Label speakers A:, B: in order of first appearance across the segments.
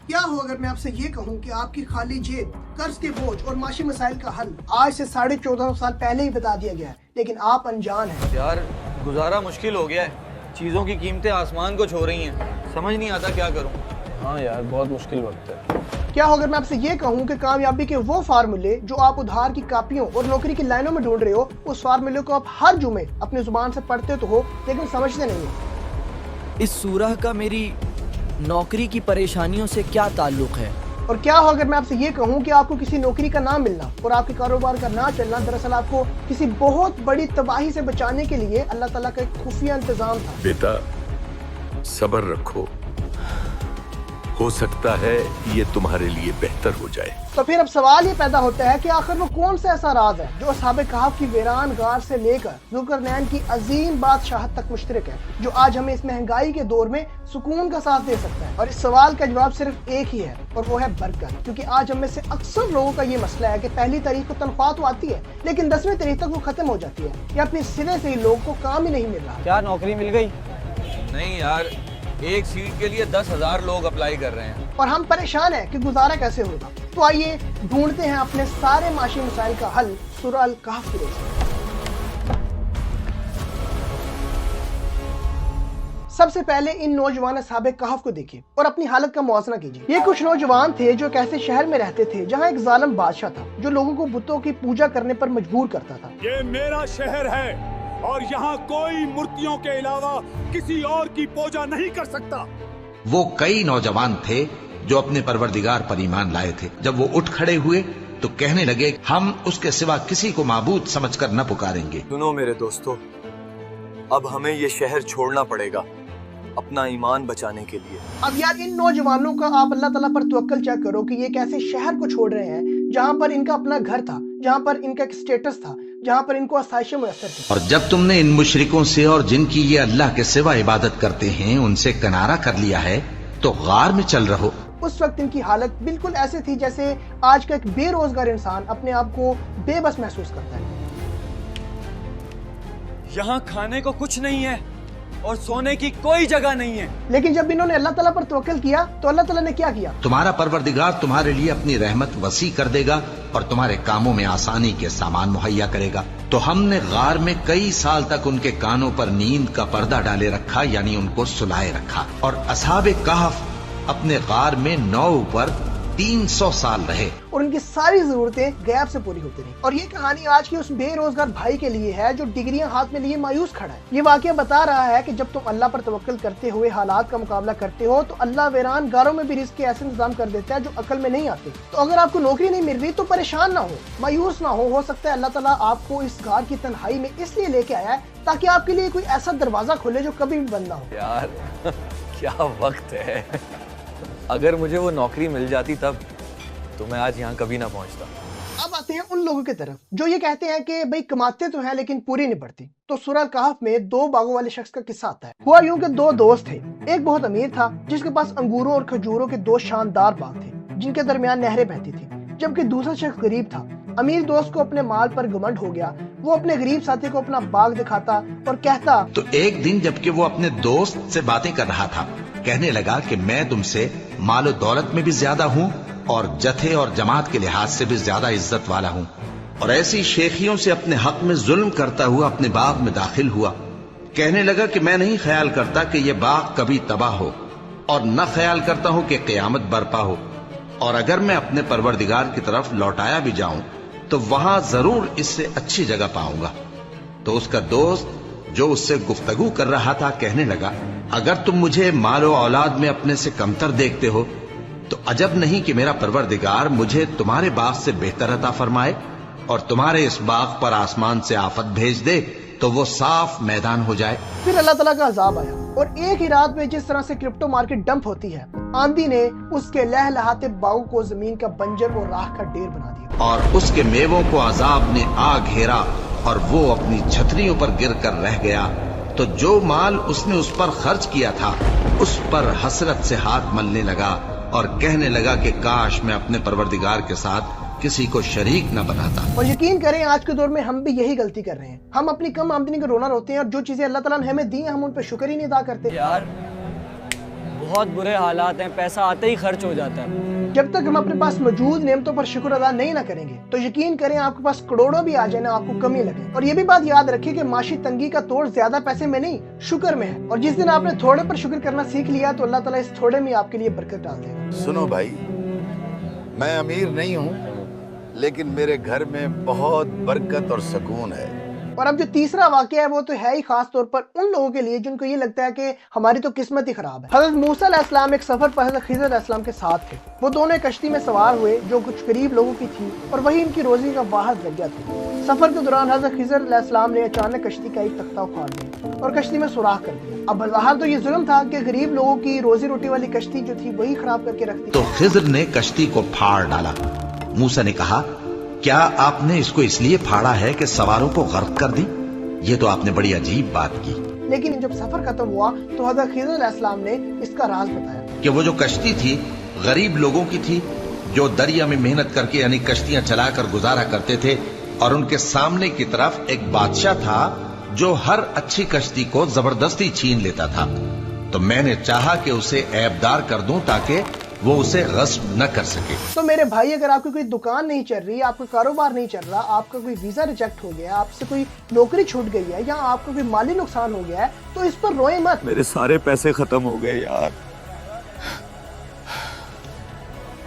A: کیا ہو اگر میں آپ سے یہ کہوں کہ آپ کی خالی جیب، قرض کے بوجھ اور معاشی مسائل کا حل آج سے 1450 سال پہلے ہی بتا دیا گیا ہے، لیکن آپ انجان ہیں۔
B: یار گزارا مشکل ہو گیا ہے، چیزوں کی قیمتیں آسمان کو چھو رہی ہیں، سمجھ نہیں آتا کیا کروں۔
C: ہاں یار بہت مشکل وقت ہے۔
A: کیا ہو اگر میں آپ سے یہ کہوں کہ کامیابی کے وہ فارمولے جو آپ ادھار کی کاپیوں اور نوکری کی لائنوں میں ڈھونڈ رہے ہو، اس فارمولے کو آپ ہر جمعے اپنی زبان سے پڑھتے تو ہو لیکن سمجھتے نہیں ہو۔
D: اس سورہ کا میری نوکری کی پریشانیوں سے کیا تعلق ہے؟
A: اور کیا ہو اگر میں آپ سے یہ کہوں کہ آپ کو کسی نوکری کا نہ ملنا اور آپ کے کاروبار کا نہ چلنا دراصل آپ کو کسی بہت بڑی تباہی سے بچانے کے لیے اللہ تعالیٰ کا ایک خفیہ انتظام تھا۔
E: بیٹا صبر رکھو، ہو سکتا ہے یہ تمہارے لیے بہتر ہو جائے۔
A: تو پھر اب سوال یہ پیدا ہوتا ہے کہ آخر وہ کون سا ایسا راز ہے جو اصحاب کہف کی ویران غار سے لے کر ذوالقرنین کی عظیم بادشاہت تک مشترک ہے، جو آج ہمیں اس مہنگائی کے دور میں سکون کا ساتھ دے سکتا ہے؟ اور اس سوال کا جواب صرف ایک ہی ہے اور وہ ہے برکت، کیونکہ آج ہم میں سے اکثر لوگوں کا یہ مسئلہ ہے کہ پہلی تاریخ کو تنخواہ تو آتی ہے لیکن 10ویں تاریخ تک وہ ختم ہو جاتی ہے یا اپنے سرے سے ہی لوگوں کو کام ہی نہیں مل رہا۔
C: کیا نوکری مل گئی؟
B: نہیں یار، ایک سیٹ کے لیے 10,000 لوگ اپلائی کر رہے ہیں
A: اور ہم پریشان ہیں کہ گزارا کیسے ہوگا۔ تو آئیے ڈھونڈتے ہیں اپنے سارے معاشی مسائل کا حل سورہ الکہف کی روشنی۔ سب سے پہلے ان نوجوان اصحاب کہف کو دیکھیے اور اپنی حالت کا موازنہ کیجیے۔ یہ کچھ نوجوان تھے جو ایک ایسے شہر میں رہتے تھے جہاں ایک ظالم بادشاہ تھا جو لوگوں کو بتوں کی پوجا کرنے پر مجبور کرتا تھا۔
F: یہ میرا شہر ہے اور یہاں کوئی مورتیوں کے علاوہ کسی اور کی پوجا نہیں کر سکتا۔
G: وہ کئی نوجوان تھے جو اپنے پروردگار پر ایمان لائے تھے۔ جب وہ اٹھ کھڑے ہوئے تو کہنے لگے ہم اس کے سوا کسی کو معبود سمجھ کر نہ پکاریں گے۔
H: سنو میرے دوستو، اب ہمیں یہ شہر چھوڑنا پڑے گا اپنا ایمان بچانے کے لیے۔
A: اب یار ان نوجوانوں کا آپ اللہ تعالیٰ پر توکل چیک کرو کہ یہ کیسے شہر کو چھوڑ رہے ہیں جہاں پر ان کا اپنا گھر تھا، جہاں پر ان کا ایک سٹیٹس تھا، جہاں پر ان کو آسائشیں میسر تھی۔
G: اور جب تم نے ان مشرکوں سے اور جن کی یہ اللہ کے سوا عبادت کرتے ہیں ان سے کنارہ کر لیا ہے تو غار میں چل رہو۔
A: اس وقت ان کی حالت بالکل ایسے تھی جیسے آج کا ایک بے روزگار انسان اپنے آپ کو بے بس محسوس کرتا ہے۔
H: یہاں کھانے کو کچھ نہیں ہے اور سونے کی کوئی جگہ نہیں ہے۔
A: لیکن جب انہوں نے اللہ تعالیٰ پر توکل کیا تو اللہ تعالیٰ نے کیا کیا؟
G: تمہارا پروردگار تمہارے لیے اپنی رحمت وسیع کر دے گا اور تمہارے کاموں میں آسانی کے سامان مہیا کرے گا۔ تو ہم نے غار میں کئی سال تک ان کے کانوں پر نیند کا پردہ ڈالے رکھا، یعنی ان کو سلائے رکھا، اور اصحاب کہف اپنے غار میں 9 پر 300 سال رہے
A: اور ان کی ساری ضرورتیں غیب سے پوری ہوتی رہیں۔ اور یہ کہانی آج کے اس بے روزگار بھائی کے لیے ہے جو ڈگریاں ہاتھ میں لیے مایوس کھڑا ہے۔ یہ واقعہ بتا رہا ہے کہ جب تم اللہ پر توکل کرتے ہوئے حالات کا مقابلہ کرتے ہو تو اللہ ویران گاروں میں بھی رزق کے ایسے انتظام کر دیتا ہے جو عقل میں نہیں آتے۔ تو اگر آپ کو نوکری نہیں مل رہی تو پریشان نہ ہو، مایوس نہ ہو سکتا ہے اللہ تعالیٰ آپ کو اس غار کی تنہائی میں اس لیے لے کے آیا ہے تاکہ آپ کے لیے کوئی ایسا دروازہ کھولے جو کبھی بھی بند نہ ہو۔
B: یار کیا وقت ہے، اگر مجھے وہ نوکری مل جاتی تب تو میں آج یہاں کبھی نہ پہنچتا۔
A: اب آتے ہیں ان لوگوں کی طرف جو یہ کہتے ہیں کہ بھئی کماتے تو ہیں لیکن پوری نہیں پڑتی۔ تو سورہ الکہف میں 2 باغوں والے شخص کا قصہ آتا ہے۔ ہوا یوں کہ 2 دوست تھے، ایک بہت امیر تھا جس کے پاس انگوروں اور کھجوروں کے 2 شاندار باغ تھے جن کے درمیان نہریں بہتی تھی، جبکہ دوسرا شخص غریب تھا۔ امیر دوست کو اپنے مال پر گھمنڈ ہو گیا، وہ اپنے غریب ساتھی کو اپنا باغ دکھاتا اور کہتا
G: تو ایک دن جبکہ وہ اپنے دوست سے باتیں کر رہا تھا کہنے لگا کہ میں تم سے مال و دولت میں بھی زیادہ ہوں اور جتھے اور جماعت کے لحاظ سے بھی زیادہ عزت والا ہوں، اور ایسی شیخیوں سے اپنے حق میں ظلم کرتا ہوا اپنے باغ میں داخل ہوا۔ کہنے لگا کہ میں نہیں خیال کرتا کہ یہ باغ کبھی تباہ ہو اور نہ خیال کرتا ہوں کہ قیامت برپا ہو، اور اگر میں اپنے پروردگار کی طرف لوٹایا بھی جاؤں تو وہاں ضرور اس سے اچھی جگہ پاؤں گا۔ تو اس کا دوست جو اس سے گفتگو کر رہا تھا کہنے لگا اگر تم مجھے مال و اولاد میں اپنے سے کمتر دیکھتے ہو تو عجب نہیں کہ میرا پروردگار مجھے تمہارے باغ سے بہتر عطا فرمائے اور تمہارے اس باغ پر آسمان سے آفت بھیج دے تو وہ صاف میدان ہو جائے۔
A: پھر اللہ تعالیٰ کا عذاب آیا اور ایک ہی رات میں جس طرح سے کرپٹو مارکیٹ ڈمپ ہوتی ہے، آندھی نے اس کے لہلہاتے باغوں کو زمین کا بنجر اور راکھ کا ڈھیر بنا دیا،
G: اور اس کے میووں کو عذاب نے آ گھیرا اور وہ اپنی چھتریوں پر گر کر رہ گیا۔ تو جو مال اس نے اس پر خرچ کیا تھا اس پر حسرت سے ہاتھ ملنے لگا اور کہنے لگا کہ کاش میں اپنے پروردگار کے ساتھ کسی کو شریک نہ بناتا۔
A: اور یقین کریں آج کے دور میں ہم بھی یہی غلطی کر رہے ہیں، ہم اپنی کم آمدنی کا رونا روتے ہیں اور جو چیزیں اللہ تعالیٰ نے ہمیں دی ہیں ہم ان پہ شکر ہی نہیں ادا کرتے۔
B: یار
C: بہت برے حالات ہیں، پیسہ آتے ہی خرچ ہو جاتا ہے۔
A: جب تک ہم اپنے پاس موجود نعمتوں پر شکر ادا نہیں نہ کریں گے تو یقین کریں آپ کے پاس کروڑوں بھی آ جائیں نا، آپ کو کمی لگے۔ اور یہ بھی بات یاد رکھیں کہ معاشی تنگی کا توڑ زیادہ پیسے میں نہیں، شکر میں ہے، اور جس دن آپ نے تھوڑے پر شکر کرنا سیکھ لیا تو اللہ تعالیٰ اس تھوڑے میں آپ کے لیے برکت ڈال دے گا۔
I: سنو بھائی، میں امیر نہیں ہوں لیکن میرے گھر میں بہت برکت اور سکون ہے۔
A: اور اب جو تیسرا واقعہ ہے وہ تو ہے ہی خاص طور پر ان لوگوں کے لیے جن کو یہ لگتا ہے کہ ہماری تو قسمت ہی خراب ہے۔ حضرت موسیٰ علیہ السلام ایک سفر پر حضرت خضر علیہ السلام کے ساتھ تھے۔ وہ دونوں کشتی میں سوار ہوئے جو کچھ قریب لوگوں کی تھی اور وہی ان کی روزی کا واحد ذریعہ تھی۔ سفر کے دوران حضرت خضر علیہ السلام نے اچانک کشتی کا ایک تختہ اکھاڑ دیا اور کشتی میں سوراخ کر دیا۔ اب بظاہر تو یہ ظلم تھا کہ غریب لوگوں کی روزی روٹی والی کشتی جو تھی وہی خراب کر کے رکھ دی۔
G: تو خضر نے کشتی کو پھاڑ ڈالا۔ موسیٰ نے کہا، کیا آپ نے اس کو اس لیے پھاڑا ہے کہ سواروں کو غرق کر دی؟ یہ تو آپ نے بڑی عجیب بات کی۔
A: لیکن جب سفر ختم ہوا تو حضرت خضر علیہ السلام نے اس کا راز بتایا
G: کہ وہ جو کشتی تھی غریب لوگوں کی تھی جو دریا میں محنت کر کے یعنی کشتیاں چلا کر گزارا کرتے تھے، اور ان کے سامنے کی طرف ایک بادشاہ تھا جو ہر اچھی کشتی کو زبردستی چھین لیتا تھا۔ تو میں نے چاہا کہ اسے عیبدار کر دوں تاکہ وہ اسے غصب نہ کر سکے۔
A: تو میرے بھائی، اگر آپ کی کوئی دکان نہیں چل رہی، آپ کا کاروبار نہیں چل رہا، آپ کا کوئی ویزا ریجیکٹ ہو گیا، آپ سے کوئی نوکری چھوٹ گئی ہے یا آپ کو کوئی مالی نقصان ہو گیا ہے تو اس پر روئیں مت۔
F: میرے سارے پیسے ختم ہو گئے یار۔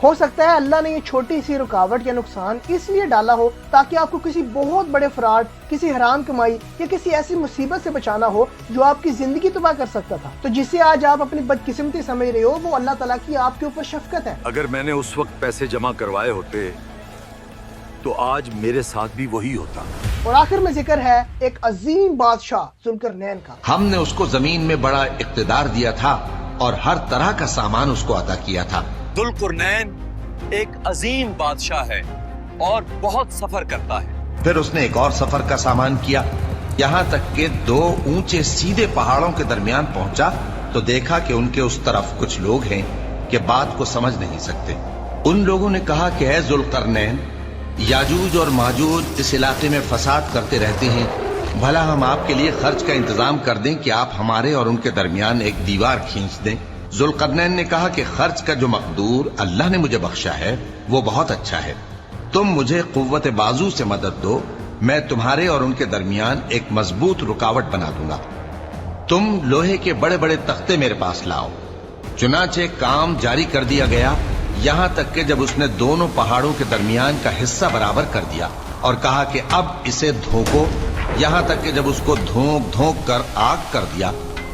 A: ہو سکتا ہے اللہ نے یہ چھوٹی سی رکاوٹ یا نقصان اس لیے ڈالا ہو تاکہ آپ کو کسی بہت بڑے فراڈ، کسی حرام کمائی یا کسی ایسی مصیبت سے بچانا ہو جو آپ کی زندگی تباہ کر سکتا تھا۔ تو جسے آج آپ اپنی بدقسمتی سمجھ رہے ہو وہ اللہ تعالیٰ کی آپ کے اوپر شفقت ہے۔
E: اگر میں نے اس وقت پیسے جمع کروائے ہوتے تو آج میرے ساتھ بھی وہی ہوتا۔
A: اور آخر میں ذکر ہے ایک عظیم بادشاہ ذوالقرنین کا۔
G: ہم نے اس کو زمین میں بڑا اقتدار دیا تھا اور ہر طرح کا سامان اس کو عطا کیا تھا۔
H: ذوالقرنین ایک عظیم بادشاہ ہے اور بہت سفر کرتا ہے۔
G: پھر اس نے ایک اور سفر کا سامان کیا، یہاں تک کہ دو اونچے سیدھے پہاڑوں کے درمیان پہنچا تو دیکھا کہ ان کے اس طرف کچھ لوگ ہیں کہ بات کو سمجھ نہیں سکتے۔ ان لوگوں نے کہا کہ اے ذوالقرنین، یاجوج اور ماجوج اس علاقے میں فساد کرتے رہتے ہیں، بھلا ہم آپ کے لیے خرچ کا انتظام کر دیں کہ آپ ہمارے اور ان کے درمیان ایک دیوار کھینچ دیں۔ ذوالقرنین نے کہا کہ خرچ کا جو مقدور اللہ نے مجھے بخشا ہے وہ بہت اچھا ہے، تم مجھے قوت بازو سے مدد دو، میں تمہارے اور ان کے درمیان ایک مضبوط رکاوٹ بنا دوں گا۔ تم لوہے کے بڑے بڑے تختے میرے پاس لاؤ۔ چنانچہ کام جاری کر دیا گیا، یہاں تک کہ جب اس نے دونوں پہاڑوں کے درمیان کا حصہ برابر کر دیا اور کہا کہ اب اسے دھوکو، یہاں تک کہ جب اس کو دھونک دھونک کر آگ کر دیا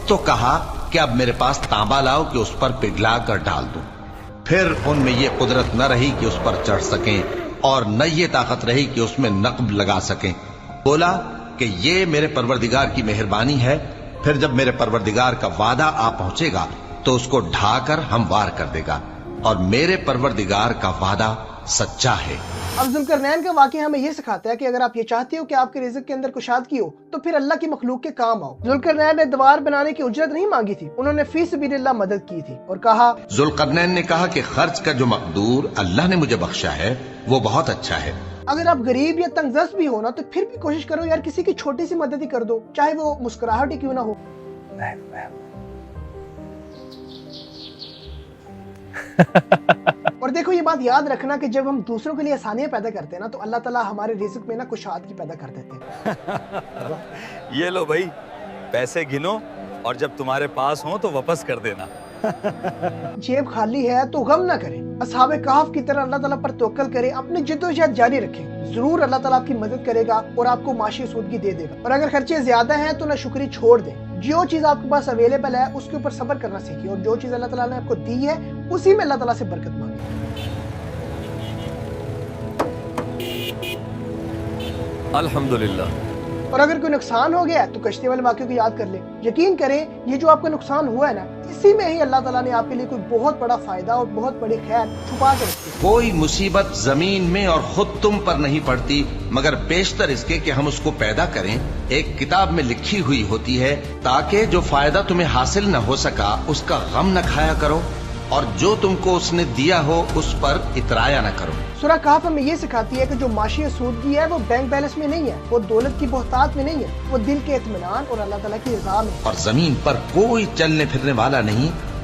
G: تو کہا کہ اب میرے پاس تانبا لاؤ کہ اس پر پگھلا کر ڈال دوں۔ پھر ان میں یہ قدرت نہ رہی کہ اس پر چڑھ سکیں اور نہ یہ طاقت رہی کہ اس میں نقب لگا سکیں۔ بولا کہ یہ میرے پروردگار کی مہربانی ہے، پھر جب میرے پروردگار کا وعدہ آ پہنچے گا تو اس کو ڈھا کر ہموار کر دے گا، اور میرے پروردگار کا وعدہ سچا ہے۔
A: اب ذوالقرنین کا واقعہ ہمیں یہ سکھاتا ہے کہ اگر آپ یہ چاہتے ہو کہ آپ کے رزق کے اندر کشادگی ہو تو پھر اللہ کی مخلوق کے کام آؤ۔ ذوالقرنین نے دیوار بنانے کی اجرت نہیں مانگی تھی، انہوں نے فی سبیل اللہ مدد کی تھی اور کہا،
G: ذوالقرنین نے کہا کہ خرچ کا جو مقدور اللہ نے مجھے بخشا ہے وہ بہت اچھا ہے۔
A: اگر آپ غریب یا تنگ دست بھی ہو نا تو پھر بھی کوشش کرو یار کسی کی چھوٹی سی مدد ہی کر دو، چاہے وہ مسکراہٹ ہی کیوں نہ ہو۔ اور دیکھو یہ بات یاد رکھنا کہ جب ہم دوسروں کے لیے آسانیاں پیدا کرتے ہیں نا تو اللہ تعالیٰ ہمارے رزق میں نا کشادگی پیدا کر دیتے ہیں۔
F: یہ لو بھائی، پیسے گنو اور جب تمہارے پاس ہوں تو واپس کر دینا۔
A: جیب خالی ہے تو غم نہ کریں، اصحاب کہف کی طرح اللہ تعالیٰ پر توکل کریں، اپنی جدوجہد جاری رکھیں، ضرور اللہ تعالیٰ آپ کی مدد کرے گا اور آپ کو معاشی سودگی دے دے گا۔ اور اگر خرچے زیادہ ہیں تو نہ شکری چھوڑ دیں، جو چیز آپ کے پاس اویلیبل ہے اس کے اوپر صبر کرنا سیکھیں، اور جو چیز اللہ تعالیٰ نے آپ کو دی ہے اسی میں اللہ تعالیٰ سے برکت مانگیں۔
B: الحمدللہ۔
A: اور اگر کوئی نقصان ہو گیا ہے تو کشتی والے واقعے کو یاد کر لیں، یقین کریں یہ جو آپ کا نقصان ہوا ہے نا اسی میں ہی اللہ تعالیٰ نے آپ کے لیے کوئی بہت بڑا فائدہ اور بہت بڑی خیر چھپا کے رکھی ہے۔
G: کوئی مصیبت زمین میں اور خود تم پر نہیں پڑتی مگر بیشتر اس کے کہ ہم اس کو پیدا کریں، ایک کتاب میں لکھی ہوئی ہوتی ہے، تاکہ جو فائدہ تمہیں حاصل نہ ہو سکا اس کا غم نہ کھایا کرو، اور جو تم کو اس نے دیا ہو اس پر اترایا نہ کرو۔
A: سورہ کہف ہمیں یہ سکھاتی ہے کہ جو معاشی سودگی ہے وہ بینک بیلنس میں نہیں ہے، وہ دولت کی بہتات میں نہیں ہے، وہ دل کے اطمینان اور اللہ تعالیٰ کی رضا میں۔
G: اور زمین پر کوئی چلنے پھرنے والا نہیں